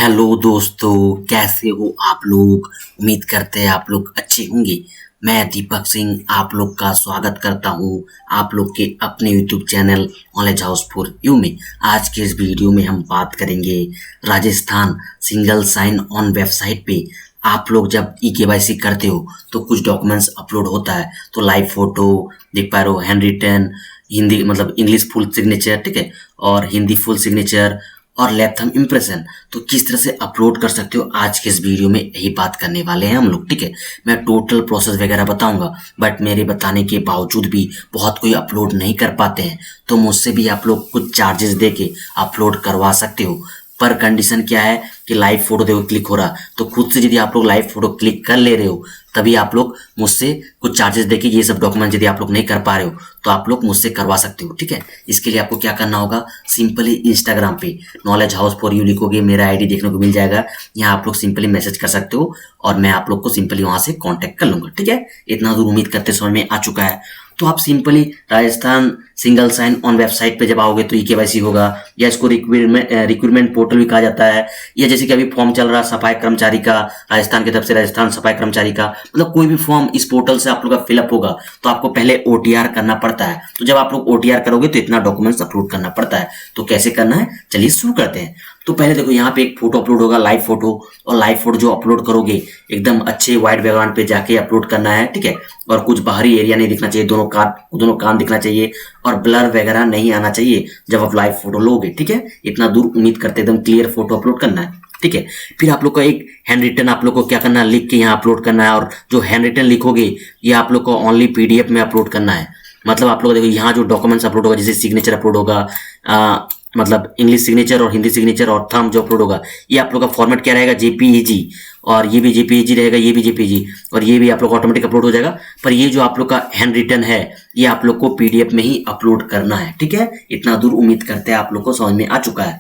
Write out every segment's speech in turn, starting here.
Hello दोस्तों, कैसे हो आप लोग। उम्मीद करते हैं आप लोग अच्छे होंगे। मैं दीपक सिंह आप लोग का स्वागत करता हूं आप लोग के अपने YouTube channel knowledge house for you में। आज के इस वीडियो में हम बात करेंगे Rajasthan single sign on website पे आप लोग जब ई-केवाईसी करते हो तो कुछ डॉक्यूमेंट्स अपलोड होता है। तो लाइव फोटो देख पा रहे हो, हैंड रिटन, हिंदी मतलब इंग्लिश फुल सिग्नेचर, ठीक है, और हिंदी फुल सिग्नेचर और लैब थंब इम्प्रेशन। तो किस तरह से अपलोड कर सकते हो आज के इस वीडियो में यही बात करने वाले हैं हम लोग, ठीक है। मैं टोटल प्रोसेस वगैरह बताऊंगा, बट मेरे बताने के बावजूद भी बहुत कोई अपलोड नहीं कर पाते हैं, तो मुझसे भी आप लोग कुछ चार्जेस दे के अपलोड करवा सकते हो। पर कंडीशन क्या है कि लाइव फोटो देखो क्लिक हो रहा, तो खुद से यदि आप लोग लाइव फोटो क्लिक कर ले रहे हो तभी आप लोग मुझसे कुछ चार्जेस देके ये सब डॉक्यूमेंट यदि आप लोग नहीं कर पा रहे हो तो आप लोग मुझसे करवा सकते हो, ठीक है। इसके लिए आपको क्या करना होगा, सिंपली इंस्टाग्राम पे नॉलेज हाउस फॉर यू लिखोगे, मेरा आईडी देखने को मिल जाएगा। यहाँ आप लोग सिंपली मैसेज कर सकते हो और मैं आप लोग को सिंपली वहां से कांटेक्ट कर लूंगा, ठीक है। इतना दूर उम्मीद करते समझ में आ चुका है। तो आप simply Rajasthan single sign on website पे जब आओगे तो ई-केवाईसी होगा, या इसको रिक्रूटमेंट पोर्टल भी कहा जाता है, या जैसे कि अभी फॉर्म चल रहा सफाई कर्मचारी का, राजस्थान की तरफ से राजस्थान सफाई कर्मचारी का, मतलब कोई भी फॉर्म इस पोर्टल से आप लोग का फिलअप होगा तो आपको पहले ओटीआर करना पड़ता है। तो जब आप लोग ओटीआर करोगे तो इतना डॉक्यूमेंट्स अपलोड करना पड़ता है। तो कैसे करना है, चलिए शुरू करते हैं। तो पहले देखो यहाँ पे एक फोटो अपलोड होगा, लाइव फोटो, और लाइव फोटो जो अपलोड करोगे एकदम अच्छे वाइट बैकग्राउंड पे जाके अपलोड करना है, ठीक है। और कुछ बाहरी एरिया नहीं दिखना चाहिए, दोनों कान दिखना चाहिए, और ब्लर वगैरह नहीं आना चाहिए जब आप लाइव फोटो लोगे, ठीक है। इतना दूर उम्मीद करते एकदम क्लियर फोटो अपलोड करना है, ठीक है। फिर आप लोग का एक हैंड रिटन आप लोग को क्या करना है, लिख के यहाँ अपलोड करना है। और जो हैंड रिटन लिखोगे ये आप लोग को ओनली पीडीएफ में अपलोड करना है। मतलब आप लोग देखो यहाँ जो डॉक्यूमेंट्स अपलोड होगा, जैसे सिग्नेचर अपलोड होगा, मतलब इंग्लिश सिग्नेचर और हिंदी सिग्नेचर और थंब जो अपलोड होगा, ये आप लोग का फॉर्मेट क्या रहेगा, जेपीईजी, और ये भी जेपीईजी रहेगा, ये भी जेपीईजी, और ये भी आप लोग ऑटोमेटिक अपलोड हो जाएगा। पर ये जो आप लोग का हैंड रिटन है ये आप लोग को पीडीएफ में ही अपलोड करना है, ठीक है। इतना दूर उम्मीद करते हैं आप लोग को समझ में आ चुका है।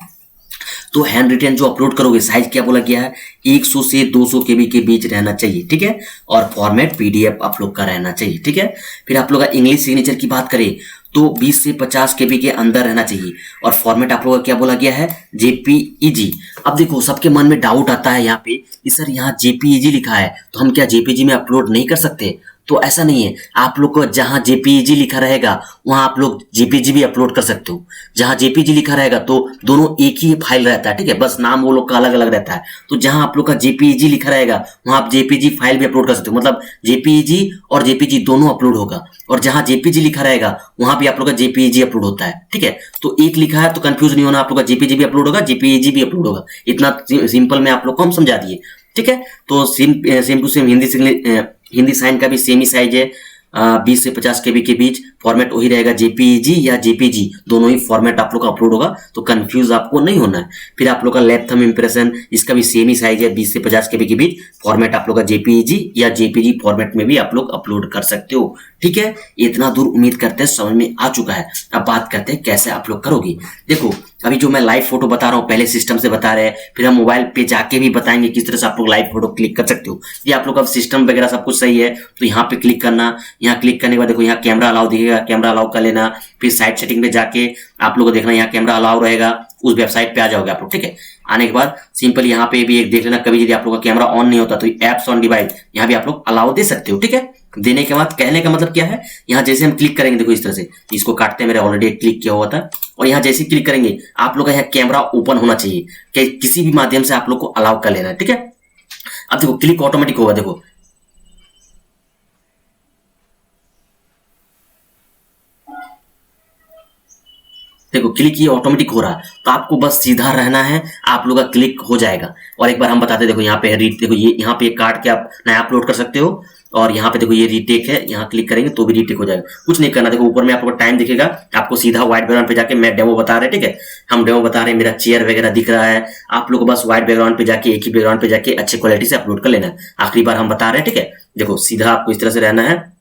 तो हैंड रिटन जो अपलोड करोगे, साइज क्या बोला गया है, 100 से 200 केबी के बीच रहना चाहिए, ठीक है। और फॉर्मेट पीडीएफ आप लोग का रहना चाहिए, ठीक है। फिर आप लोग का इंग्लिश सिग्नेचर की बात करें तो 20 से 50 केबी के अंदर रहना चाहिए, और फॉर्मेट आप लोग का क्या बोला गया है, जेपीईजी। अब देखो सबके मन में डाउट आता है यहाँ पे कि सर यहाँ जेपीईजी लिखा है तो हम क्या जेपीजी में अपलोड नहीं कर सकते। तो ऐसा नहीं है, आप लोग को जहां जेपीईजी लिखा रहेगा वहां आप लोग जेपीजी भी अपलोड कर सकते हो। जहां जेपीजी लिखा रहेगा तो दोनों एक ही फाइल रहता है, ठीक है, बस नाम वो लोग का अलग अलग रहता है। तो जहां आप लोग का जेपीईजी लिखा रहेगा वहां आप जेपीजी फाइल भी अपलोड कर सकते हो, मतलब जेपीईजी और जेपीजी दोनों अपलोड होगा। और जहां जेपीजी लिखा रहेगा वहां भी आप लोग का जेपीईजी अपलोड होता है, ठीक है। तो एक लिखा है तो कंफ्यूज नहीं होना, आप लोग का जेपीजी भी अपलोड होगा, जेपीईजी भी अपलोड होगा। इतना सिंपल में आप लोग को हम समझा दिए, ठीक है। तो same to same Hindi sign का भी सेम ही साइज है, 20 से 50 केबी के बीच। फॉर्मेट वही रहेगा, जेपीईजी या जेपीजी, दोनों ही फॉर्मेट आप लोग का अपलोड होगा, तो कंफ्यूज आपको नहीं होना है। फिर आप लोग का लैब थंब इम्प्रेशन, इसका भी सेम ही साइज है, 20 से 50 केबी के बीच। फॉर्मेट आप लोग का जेपीईजी या जेपीजी फॉर्मेट में भी आप लोग अपलोड कर सकते हो, ठीक है। इतना दूर उम्मीद करते हैं समझ में आ चुका है। अब बात करते हैं कैसे आप लोग करोगे। देखो अभी जो मैं लाइव फोटो बता रहा हूँ पहले सिस्टम से बता रहे हैं, फिर हम मोबाइल पे जाके भी बताएंगे किस तरह से आप लोग लाइव फोटो क्लिक कर सकते हो। ये आप लोग का सिस्टम वगैरह सब कुछ सही है तो यहाँ पे क्लिक करना। यहाँ क्लिक करने के बाद देखो यहाँ कैमरा अलाउ दिखेगा, कैमरा अलाउ कर लेना। फिर साइड सेटिंग पे जाके आप लोग को देखना यहाँ कैमरा अलाउ रहेगा, उस वेबसाइट पे आ जाओगे आप लोग, ठीक है। आने के बाद सिंपल यहाँ पे भी एक देख लेना, कभी यदि आप लोग का कैमरा ऑन नहीं होता तो एप्स ऑन डिवाइस यहाँ भी आप लोग अलाउ दे सकते हो, ठीक है। देने के बाद कहने का मतलब क्या है, यहाँ जैसे हम क्लिक करेंगे देखो इस तरह से, इसको काटते हैं, मेरे ऑलरेडी क्लिक किया हुआ था। और यहाँ जैसे क्लिक करेंगे आप लोग का यहाँ कैमरा ओपन होना चाहिए, कि किसी भी माध्यम से आप लोग को अलाउ कर लेना है, ठीक है। अब देखो क्लिक ऑटोमेटिक होगा, देखो देखो क्लिक ये ऑटोमेटिक हो रहा है। तो आपको बस सीधा रहना है, आप लोग का क्लिक हो जाएगा। और एक बार हम बताते, देखो यहाँ पे रीड, देखो ये यहाँ पे काट के आप नया अपलोड कर सकते हो। और यहाँ पे देखो ये रीटेक है, यहाँ क्लिक करेंगे तो भी रीटेक हो जाएगा। कुछ नहीं करना, देखो ऊपर में आपको टाइम दिखेगा, आपको सीधा व्हाइट बैकग्राउंड पे जाके, मैं डेमो बता रहे, ठीक है, हम डेमो बता रहे हैं, मेरा चेयर वगैरह दिख रहा है। आप लोग को बस व्हाइट बैकग्राउंड पे जाके, एक ही बैकग्राउंड पे जाके अच्छी क्वालिटी से अपलोड कर लेना है। आखिरी बार हम बता रहे हैं, ठीक है। देखो सीधा आपको इस तरह से रहना है।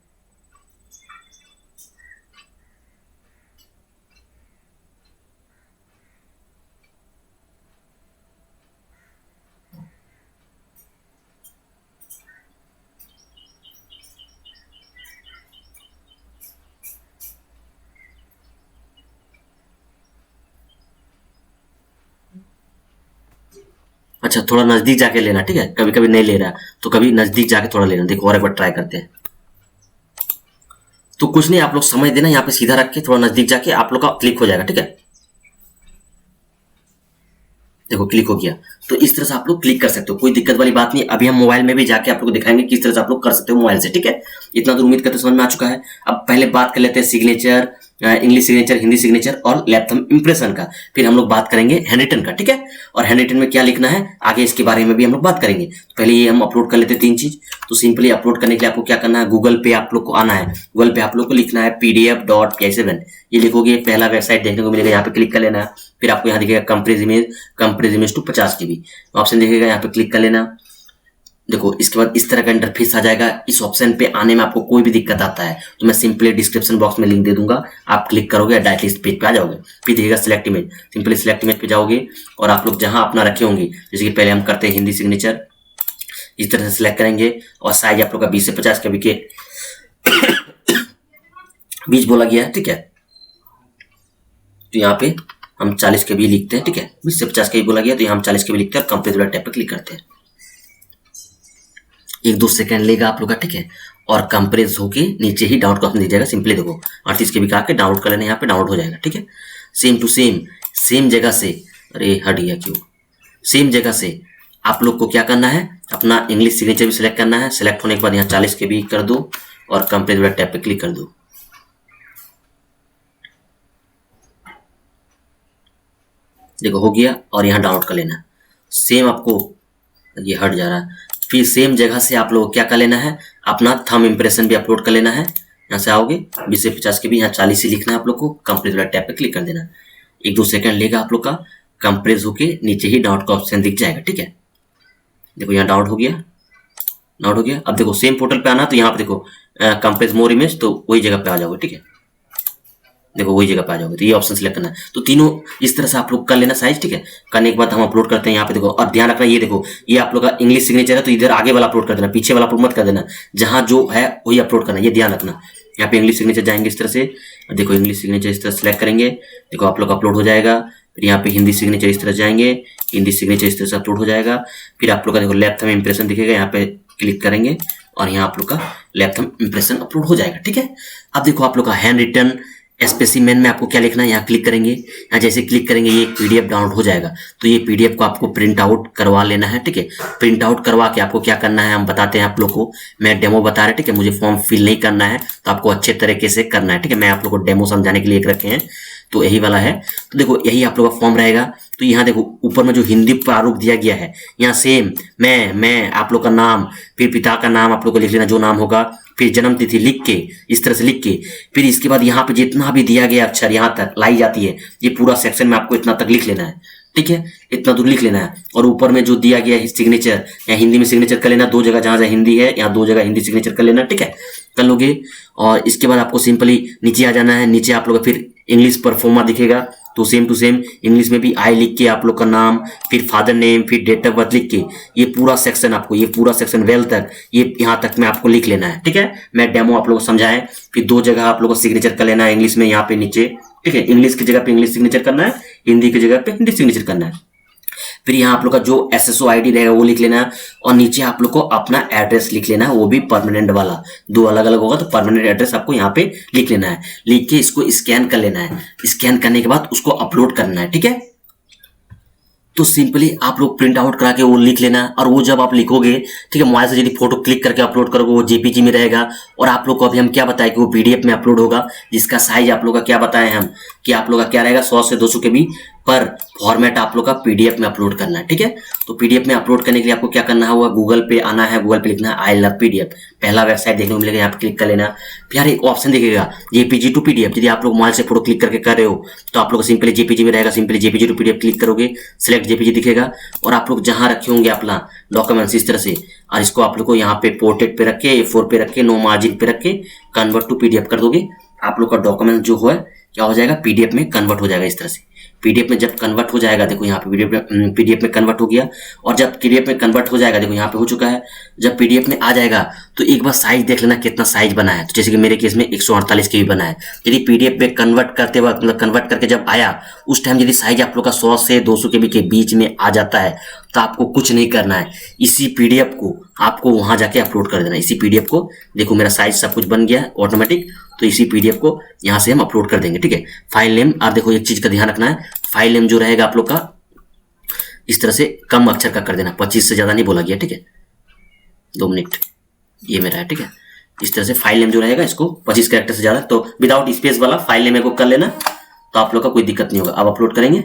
अच्छा थोड़ा नजदीक जाके लेना, ठीक है, कभी कभी नहीं ले रहा तो कभी नजदीक जाके थोड़ा लेना। देखो और एक बार ट्राई करते हैं। तो कुछ नहीं, आप लोग समझ देना, यहाँ पे सीधा रख के थोड़ा नजदीक जाके आप लोग का क्लिक हो जाएगा, ठीक है। देखो क्लिक हो गया। तो इस तरह से आप लोग क्लिक कर सकते हो, कोई दिक्कत वाली बात नहीं। अभी हम मोबाइल में भी जाके आप लोग को दिखाएंगे किस तरह से आप लोग कर सकते हो मोबाइल से, ठीक है। इतना तो उम्मीद करते समझ में आ चुका है। अब पहले बात कर लेते हैं signature, English signature, Hindi signature और लेफ्ट थंब इम्प्रेशन का। फिर हम लोग बात करेंगे हैंड रिटन का, ठीक है। और हैंड रिटन में क्या लिखना है आगे इसके बारे में भी हम लोग बात करेंगे। तो पहले ये हम अपलोड कर लेते हैं 3 चीज। तो सिंपली अपलोड करने के लिए आपको क्या करना है, गूगल पे आप लोग को आना है। गूगल पे आप लोग को लिखना है pdf.pi7, ये लिखोगे, पहला वेबसाइट देखने को मिलेगा, यहाँ पे क्लिक कर लेना है। फिर आपको यहाँ दिखेगा compress image to 50 KB option दिखेगा, यहाँ पे क्लिक कर लेना। देखो इसके बाद इस तरह का इंटरफेस आ जाएगा। इस ऑप्शन पे आने में आपको कोई भी दिक्कत आता है तो मैं सिंपली डिस्क्रिप्शन बॉक्स में लिंक दे दूंगा, आप क्लिक करोगे डायरेक्टली इस पेज पे आ जाओगे। फिर दिखेगा select image, simply select image पे जाओगे और आप लोग जहां अपना रखे होंगे, जैसे कि पहले हम करते हैं हिंदी सिग्नेचर, इस तरह से सिलेक्ट करेंगे और साइज आप लोग का 20 से 50 KB के बीच बोला गया है, ठीक है। तो यहाँ पे हम 40 KB लिखते हैं, ठीक है। 20 से 50 KB बोला गया तो यहाँ हम 40 KB लिखते हैं और कंप्लीट वाला टैब पे क्लिक करते हैं। 1-2 सेकंड लेगा आप लोग का, ठीक है। और कंप्रेस होके नीचे ही डाउनलोड का ऑप्शन दिख जाएगा, सिंपली देखो 38 KB का आके डाउनलोड कर लेना, यहाँ पे डाउनलोड हो जाएगा, ठीक है। सेम टू सेम जगह से, अरे हट गया क्यों, सेम जगह से आप लोग को क्या करना है, अपना इंग्लिश सिग्नेचर भी सिलेक्ट करना है। सिलेक्ट होने के बाद यहाँ 40 KB कर दो और कंप्रेस वाला टैब पे क्लिक कर दो। देखो हो गया और यहाँ डाउनलोड कर लेना। सेम आपको ये हट जा रहा है। फिर सेम जगह से आप लोग क्या कर लेना है, अपना थंब इम्प्रेशन भी अपलोड कर लेना है। यहाँ से आओगे 20 से 50 KB, यहाँ 40 ही लिखना है आप लोग को, कंप्रेस वाला टैब पे क्लिक कर देना। 1-2 सेकंड लेगा आप लोग का, कंप्रेस होके नीचे ही डाउनलोड का ऑप्शन दिख जाएगा, ठीक है। देखो यहाँ डाउनलोड हो गया, डाउनलोड हो गया। अब देखो सेम पोर्टल पे आना, तो यहाँ पे देखो कंप्रेस मोर इमेज, तो वही जगह पे आ जाओगे, ठीक है। देखो वही जगह पे आ जाओगे, तो ये ऑप्शन सिलेक्ट करना है। तो तीनों इस तरह से आप लोग कर लेना साइज, ठीक है। करने के बाद हम अपलोड करते हैं यहाँ पे। देखो और ध्यान रखना, ये देखो ये आप लोग का इंग्लिश सिग्नेचर है तो इधर आगे वाला अपलोड कर देना, पीछे वाला अपलोड मत कर देना, जहां जो है वही अपलोड करना, ये ध्यान रखना। यहाँ पे इंग्लिश सिग्नेचर जाएंगे इस तरह से, देखो इंग्लिश सिग्नेचर इस तरह सेलेक्ट करेंगे, देखो आप लोग अपलोड हो जाएगा। फिर यहाँ पे हिंदी सिग्नेचर इस तरह जाएंगे, हिंदी सिग्नेचर इस तरह से अपलोड हो जाएगा। फिर आप लोग का देखो लेफ्ट थंब इम्प्रेशन दिखेगा, यहाँ पे क्लिक करेंगे और यहाँ आप लोग का लेफ्ट थंब इम्प्रेशन अपलोड हो जाएगा, ठीक है। अब देखो आप लोग का हैंड रिटन स्पेसिमेन में आपको क्या लिखना है, यहाँ क्लिक करेंगे। यहाँ जैसे क्लिक करेंगे ये PDF डाउनलोड हो जाएगा। तो ये PDF को आपको प्रिंट आउट करवा लेना है, ठीक है। प्रिंट आउट करवा के आपको क्या करना है हम बताते हैं आप लोग को, मैं डेमो बता रहे, ठीक है। मुझे फॉर्म फिल नहीं करना है तो आपको अच्छे तरीके से करना है, ठीक है। मैं आप लोग को डेमो समझाने के लिए एक रखे हैं, तो यही वाला है। तो देखो यही आप लोग का फॉर्म रहेगा। तो यहाँ देखो ऊपर में जो हिंदी प्रारूप दिया गया है, यहाँ सेम मैं आप लोग का नाम, फिर पिता का नाम आप लोग को लिख लेना जो नाम होगा, फिर जन्म तिथि लिख के इस तरह से लिख के, फिर इसके बाद यहाँ पे जितना भी दिया गया अक्षर यहाँ तक लाई जाती है, ये पूरा सेक्शन में आपको इतना तक लिख लेना है, ठीक है। इतना दूर लिख लेना है। और ऊपर में जो दिया गया है सिग्नेचर, या हिंदी में सिग्नेचर कर लेना, 2 जगह जहां जहां हिंदी है यहाँ 2 जगह हिंदी सिग्नेचर कर लेना, ठीक है। कर लोगे और इसके बाद आपको सिंपली नीचे आ जाना है। नीचे आप लोग फिर इंग्लिश परफॉर्मा दिखेगा, तो सेम टू सेम इंग्लिश में भी आई लिख के आप लोग का नाम, फिर फादर नेम, फिर डेट ऑफ बर्थ लिख के ये पूरा सेक्शन आपको, ये पूरा सेक्शन 12 तक, ये यहाँ तक में आपको लिख लेना है, ठीक है। मैं डेमो आप लोग को समझाएं। फिर 2 जगह आप लोग को सिग्नेचर कर लेना है इंग्लिश में, यहाँ पे नीचे, ठीक है। इंग्लिश की जगह पे इंग्लिश सिग्नेचर करना है, हिंदी की जगह पे हिंदी सिग्नेचर करना है। फिर यहाँ आप लोग का जो SSO ID रहेगा वो लिख लेना है और नीचे आप लोग को अपना एड्रेस लिख लेना है, वो भी परमानेंट वाला, 2 अलग अलग होगा तो परमानेंट एड्रेस आपको यहाँ पे लिख लेना है। लिख के इसको स्कैन कर लेना है। स्कैन करने के बाद उसको अपलोड करना है, ठीक है। तो सिंपली आप लोग प्रिंट आउट करा के वो लिख लेना, और वो जब आप लिखोगे, ठीक है, मोबाइल से यदि फोटो क्लिक करके अपलोड करोगे वो JPG में रहेगा। और आप लोग को अभी हम क्या बताए कि वो PDF में अपलोड होगा, जिसका साइज आप लोग का क्या बताए हम कि आप लोग का क्या रहेगा 100 से 200 KB पर फॉर्मेट आप लोग का PDF में अपलोड करना है, ठीक है। तो PDF में अपलोड करने के लिए आपको क्या करना होगा, गूगल पे आना है, गूगल पे लिखना है आई लव PDF, पहला वेबसाइट देखने को मिलेगा, यहाँ पे क्लिक कर लेना। फिर एक ऑप्शन दिखेगा JPG टू PDF, यदि आप लोग मोबाइल से फोटो क्लिक करके कर रहे हो तो आप लोग सिंपली JPG में रहेगा, simply JPG to PDF click करोगे, सिलेक्ट JPG दिखेगा और आप लोग जहां रखे होंगे अपना डॉक्यूमेंट्स इस तरह से, और इसको आप लोग को यहाँ पे पोर्ट्रेट पे रख के, A4 पे रख के, नो मार्जिन पे रख के कन्वर्ट टू PDF कर दोगे। आप लोग का डॉक्यूमेंट जो है क्या हो जाएगा, PDF में कन्वर्ट हो जाएगा इस तरह से। पीडीएफ में जब कन्वर्ट हो जाएगा, देखो यहाँ पे पीडीएफ में कन्वर्ट हो गया। और जब पीडीएफ में कन्वर्ट हो जाएगा, देखो यहाँ पे हो चुका है। जब पीडीएफ में आ जाएगा तो एक बार साइज देख लेना कितना साइज बना है। तो जैसे कि मेरे केस में 148 KB बना है। यदि पीडीएफ में कन्वर्ट करते वक्त, मतलब कन्वर्ट करके जब आया उस टाइम यदि साइज आप लोग का 100 से 200 KB के बीच में आ जाता है तो आपको कुछ नहीं करना है, इसी पीडीएफ को आपको वहां जाके अपलोड कर देना। इसी पीडीएफ को देखो मेरा साइज सब कुछ बन गया है ऑटोमेटिक, तो इसी पीडीएफ को यहाँ से हम अपलोड कर देंगे, ठीक है। फाइल नेम, और देखो एक चीज का ध्यान रखना है, फाइल नेम जो रहेगा आप लोग का इस तरह से कम अक्षर का कर देना, 25 से ज्यादा नहीं बोला गया, ठीक है। 2 मिनट ये मेरा है, ठीक है। इस तरह से फाइल नेम जो रहेगा इसको 25 कैरेक्टर से ज्यादा, तो विदाउट स्पेस वाला फाइल नेम को कर लेना, तो आप लोग का कोई दिक्कत नहीं होगा। अब अपलोड करेंगे,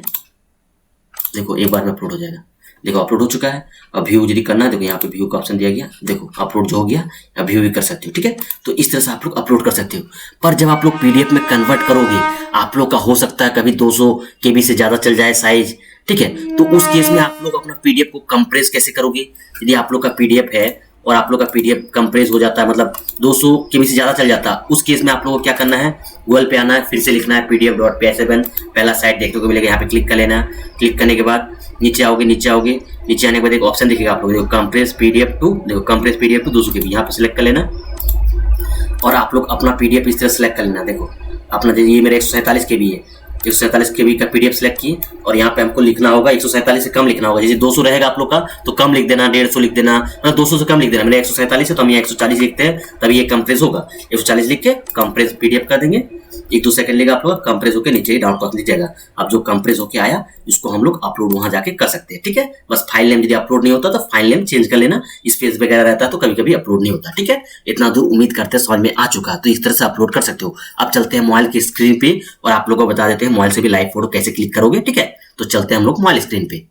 देखो एक बार में अपलोड हो जाएगा। देखो अपलोड हो चुका है। अब व्यू यदि करना है, देखो यहाँ पे व्यू का ऑप्शन दिया गया, देखो अपलोड जो हो गया, अब व्यू भी कर सकते हो, ठीक है। तो इस तरह से आप लोग अपलोड कर सकते हो। पर जब आप लोग पीडीएफ में कन्वर्ट करोगे, आप लोग का हो सकता है कभी 200 KB से ज्यादा चल जाए साइज, ठीक है। तो उस केस में आप लोग अपना पीडीएफ को कंप्रेस कैसे करोगे? यदि आप लोग का पीडीएफ है और आप लोग का पीडीएफ कंप्रेस हो जाता है, मतलब 200 KB से ज्यादा चल जाता है, उस केस में आप लोगों को क्या करना है, गूगल पे आना है, फिर से लिखना है pdf.psfn, पहला साइट देखने को मिलेगा, यहाँ पे क्लिक कर लेना है। क्लिक करने के बाद नीचे आओगे, नीचे आने के बाद एक ऑप्शन दिखेगा आप लोग, देखो कंप्रेस पीडीएफ टू, देखो कंप्रेस पीडीएफ टू 200 KB, यहाँ पे सिलेक्ट कर लेना और आप लोग अपना पीडीएफ इस तरह सेलेक्ट कर लेना। देखो अपना ये मेरा 147 KB है, 147 KB का पीडीएफ सेलेक्ट किए और यहाँ पे हमको लिखना होगा 147 से कम लिखना होगा। जैसे 200 रहेगा आप लोग का तो कम लिख देना, 150 लिख देना, 200 से कम लिख देना। मेरा 147 है तो हम यहाँ 140 लिखते हैं, तभी ये कंप्रेस होगा। 140 लिख के कंप्रेस पीडीएफ कर देंगे, 1-2 सेकंड लेगा आप लोग, कंप्रेस होकर नीचे ही डाउनलोड कर जाएगा। अब जो कंप्रेस होकर आया उसको हम लोग अपलोड वहां जाके कर सकते हैं, ठीक है। बस फाइल नेम यदि अपलोड नहीं होता तो फाइल नेम चेंज कर लेना, स्पेस वगैरह रहता है तो कभी कभी अपलोड नहीं होता, ठीक है। इतना दूर उम्मीद करते हैं समझ में आ चुका है, तो इस तरह से अपलोड कर सकते हो। अब चलते हैं मोबाइल की स्क्रीन पे और आप लोगों को बता देते हैं मोबाइल से भी लाइव फोटो कैसे क्लिक करोगे, ठीक है। तो चलते हैं हम लोग मोबाइल स्क्रीन पे।